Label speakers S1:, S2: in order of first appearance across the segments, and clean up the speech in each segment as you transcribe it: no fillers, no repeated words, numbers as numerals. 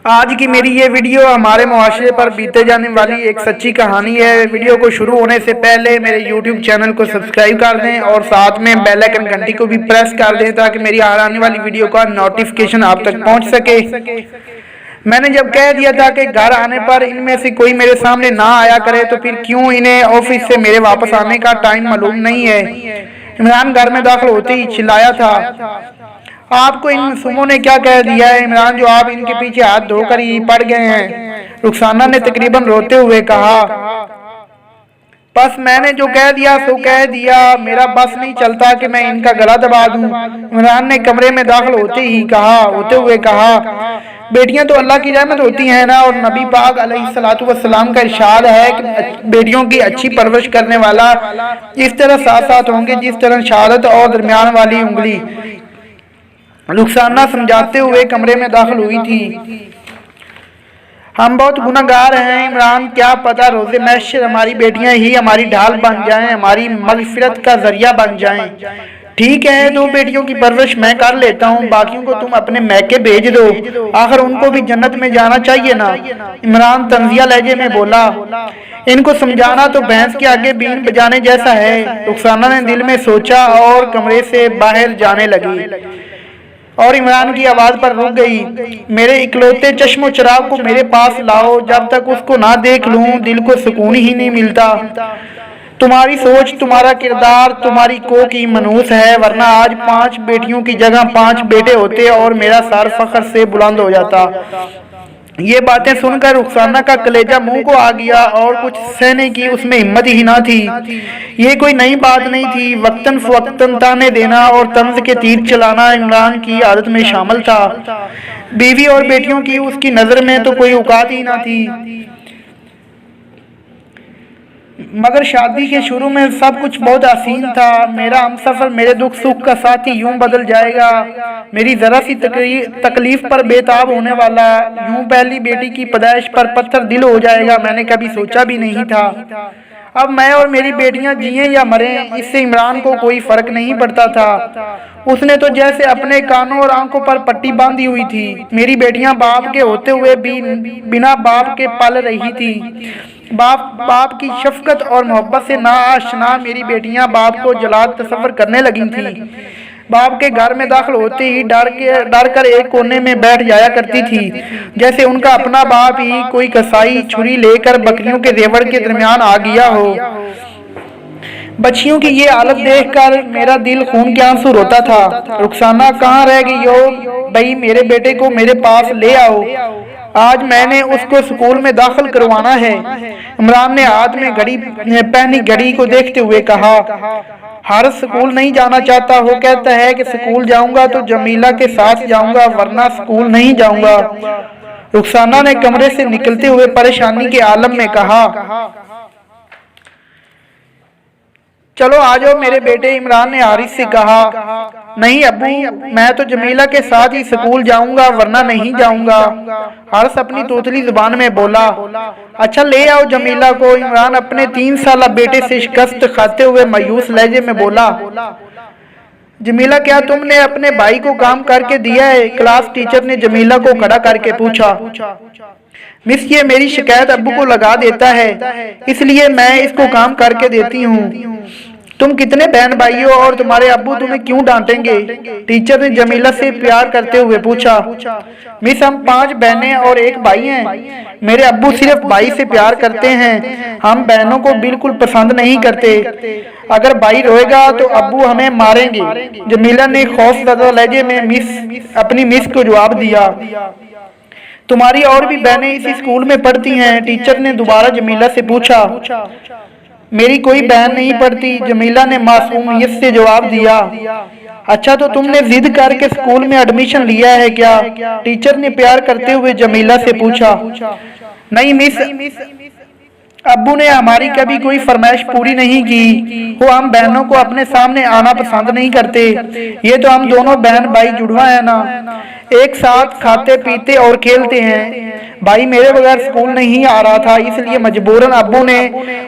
S1: آج کی میری یہ ویڈیو ہمارے معاشرے پر بیتے جانے والی ایک سچی کہانی ہے۔ ویڈیو کو شروع ہونے سے پہلے میرے یوٹیوب چینل کو سبسکرائب کر دیں اور ساتھ میں بیل آئکن گھنٹی کو بھی پریس کر دیں تاکہ میری آنے والی ویڈیو کا نوٹیفیکیشن آپ تک پہنچ سکے۔ میں نے جب کہہ دیا تھا کہ گھر آنے پر ان میں سے کوئی میرے سامنے نہ آیا کرے تو پھر کیوں انہیں آفس سے میرے واپس آنے کا ٹائم معلوم نہیں ہے۔ عمران گھر میں داخل ہوتے ہی چلایا تھا، آپ کو ان معصوموں نے کیا کہہ دیا ہے؟ عمران جو آپ ان کے پیچھے ہاتھ دھو کر ہی پڑ گئے ہیں، رخسانہ نے تقریباً روتے ہوئے کہا۔ بس میں نے جو کہہ دیا سو کہہ دیا، میرا بس نہیں چلتا کہ میں ان کا گلا دبا دوں، عمران نے کمرے میں داخل ہوتے ہوئے کہا۔ بیٹیاں تو اللہ کی رحمت ہوتی ہیں نا، اور نبی پاک علیہ السلام کا ارشاد ہے کہ بیٹیوں کی اچھی پرورش کرنے والا اس طرح ساتھ ساتھ ہوں گے جس طرح شہادت اور درمیان والی انگلی۔ رخسانہ سمجھاتے ہوئے کمرے میں داخل ہوئی تھی۔ ہم بہت گناہگار ہیں عمران، کیا پتہ روزے محشر ہماری بیٹیاں ہی ہماری ڈھال بن جائیں، ہماری مغفرت کا ذریعہ بن جائیں۔ ٹھیک ہے، 2 بیٹیوں کی پرورش میں کر لیتا ہوں، باقیوں کو تم اپنے میکے بھیج دو، آخر ان کو بھی جنت میں جانا چاہیے نا، عمران طنزیہ لہجے میں بولا۔ ان کو سمجھانا تو بھینس کے آگے بین بجانے جیسا ہے، رخسانہ نے دل میں سوچا اور کمرے سے باہر جانے لگی، اور عمران کی آواز پر رک گئی۔ میرے اکلوتے چشم و چراغ کو میرے پاس لاؤ، جب تک اس کو نہ دیکھ لوں دل کو سکون ہی نہیں ملتا۔ تمہاری سوچ، تمہارا کردار تمہاری کوکھ کی منحوس ہے، ورنہ آج 5 بیٹیوں کی جگہ 5 بیٹے ہوتے اور میرا سر فخر سے بلند ہو جاتا۔ یہ باتیں سن کر رخسانہ کا کلیجہ منہ کو آ گیا اور کچھ سہنے کی اس میں ہمت ہی نہ تھی۔ یہ کوئی نئی بات نہیں تھی، وقتاً فوقتاً تانے دینا اور طنز کے تیر چلانا عمران کی عادت میں شامل تھا۔ بیوی اور بیٹیوں کی اس کی نظر میں تو کوئی اوقات ہی نہ تھی، مگر شادی کے شروع میں سب کچھ بہت حسین تھا۔ میرا ہمسفر، میرے دکھ سکھ کا ساتھی یوں بدل جائے گا، میری ذرا سی تکلیف پر بے تاب ہونے والا، یوں پہلی بیٹی کی پیدائش پر پتھر دل ہو جائے گا، میں نے کبھی سوچا بھی نہیں تھا۔ اب میں اور میری بیٹیاں جئیں یا مریں، اس سے عمران کو کوئی فرق نہیں پڑتا تھا۔ اس نے تو جیسے اپنے کانوں اور آنکھوں پر پٹی باندھی ہوئی تھی۔ میری بیٹیاں باپ کے ہوتے ہوئے بھی بنا باپ کے پل رہی تھی۔ باپ کی شفقت اور محبت سے ناآشنا میری بیٹیاں باپ کو جلاد تصور کرنے لگی تھیں۔ باپ کے گھر میں داخل ہوتے ہی ڈر کر ایک کونے میں بیٹھ جایا کرتی تھی، جیسے ان کا اپنا باپ ہی کوئی کسائی چھری لے کر بکریوں کے ریوڑ کے درمیان آ گیا ہو۔ بچیوں کی یہ حالت دیکھ کر میرا دل خون کے آنسو روتا تھا۔ رخسانہ کہاں رہ گئی ہو بھائی، میرے بیٹے کو میرے پاس لے آؤ، آج میں نے اس کو سکول میں داخل کروانا ہے، عمران نے ہاتھ میں پہنی گھڑی کو دیکھتے ہوئے کہا۔ ہر سکول نہیں جانا چاہتا، وہ کہتا ہے کہ سکول جاؤں گا تو جمیلہ کے ساتھ جاؤں گا ورنہ سکول نہیں جاؤں گا، رخسانہ نے کمرے سے نکلتے ہوئے پریشانی کے عالم میں کہا۔ چلو آ جاؤ میرے بیٹے، عمران نے حارث سے کہا۔ نہیں ابو، میں تو جمیلہ کے ساتھ ہی سکول جاؤں گا ورنہ نہیں جاؤں گا، حارث اپنی توتلی زبان میں بولا۔ اچھا لے آؤ جمیلہ کو، عمران اپنے 3 سالہ بیٹے سے شکست کھاتے ہوئے مایوس لہجے میں بولا۔ جمیلہ کیا تم نے اپنے بھائی کو کام کر کے دیا ہے؟ کلاس ٹیچر نے جمیلہ کو کھڑا کر کے پوچھا۔ مس، یہ میری شکایت ابو کو لگا دیتا ہے، اس لیے میں اس کو کام کر کے دیتی ہوں۔ تم کتنے بہن بھائی ہو اور تمہارے ابو تمہیں کیوں ڈانٹیں گے؟ ٹیچر نے جمیلہ سے پیار کرتے ہوئے پوچھا۔ مس، ہم 5 بہنیں اور 1 بھائی ہیں، میرے ابو صرف بھائی سے پیار کرتے ہیں، ہم بہنوں کو بالکل پسند نہیں کرتے، اگر بھائی روئے گا تو ابو ہمیں ماریں گے، جمیلہ نے خوف زدہ لہجے میں اپنی مس کو جواب دیا۔ تمہاری اور بھی بہنیں اسی اسکول میں پڑھتی ہیں؟ ٹیچر نے دوبارہ جمیلہ سے پوچھا۔ میری کوئی بہن نہیں پڑھتی، جمیلہ نے معصومیت سے جواب دیا۔ اچھا تو تم نے ضد کر کے اسکول میں ایڈمیشن لیا ہے کیا؟ ٹیچر نے پیار کرتے ہوئے جمیلہ سے پوچھا۔ نہیں مس، ابو نے ہماری کبھی کوئی فرمائش پوری نہیں کی، وہ ہم بہنوں کو اپنے سامنے آنا پسند نہیں کرتے، یہ تو ہم دونوں بہن بھائی جڑواں ہیں نا، ایک ساتھ کھاتے پیتے اور کھیلتے ہیں۔ بھائی میرے بغیر سکول نہیں آ رہا تھا، اس لیے مجبوراً ابو نے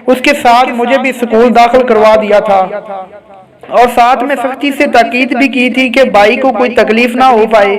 S1: اس کے ساتھ مجھے بھی سکول داخل کروا دیا تھا، اور ساتھ میں سختی سے تاکید بھی کی تھی کہ بھائی کو کوئی تکلیف نہ ہو پائے۔